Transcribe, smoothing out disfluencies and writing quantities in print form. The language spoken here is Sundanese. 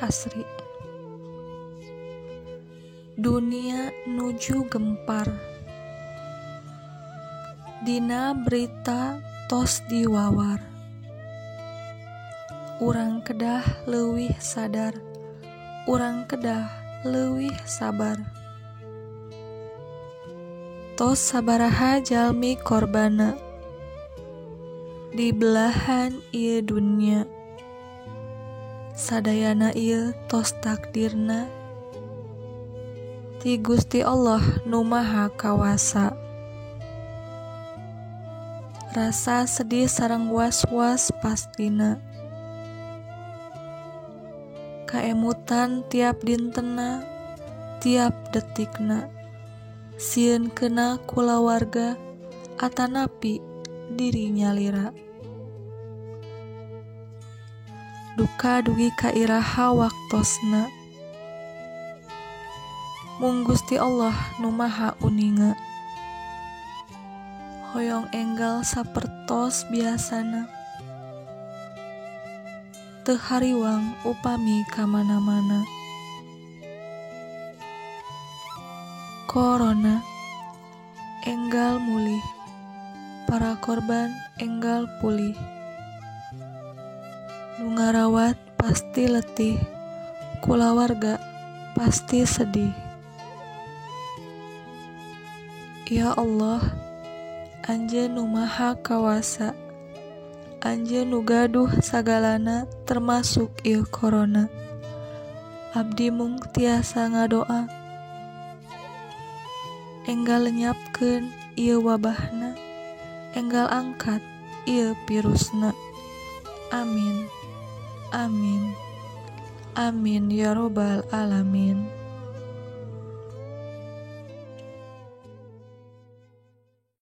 asri. Dunia nuju gempar, dina berita tos diwawar. Urang kedah leuwih sadar, urang kedah leuwih sabar. Tos sabaraha jalmi korbana di belahan ieu dunya. Sadayana ieu tos takdirna ti Gusti Allah nu Maha Kawasa. Rasa sedih sareng was-was pastina, kaemutan tiap dintena, tiap detikna, sieun keuna kulawarga atanapi diri nyalira. Duka dugi ka iraha waktosna, mung Gusti Allah nu Maha Uninga. Hoyong enggal sapertos biasana, teu hariwang upami kamana-mana. Corona enggal mulih, para korban enggal pulih. Nu ngarawat pasti letih, kulawarga pasti sedih. Ya Allah, Anjeun nu Maha Kawasa, Anjeun nu gaduh sagalana termasuk ieu corona. Abdi mung tiasa ngadoa, enggal lenyapkeun ieu wabahna, enggal angkat ieu virusna. Amin. Amin. Amin ya robbal alamin.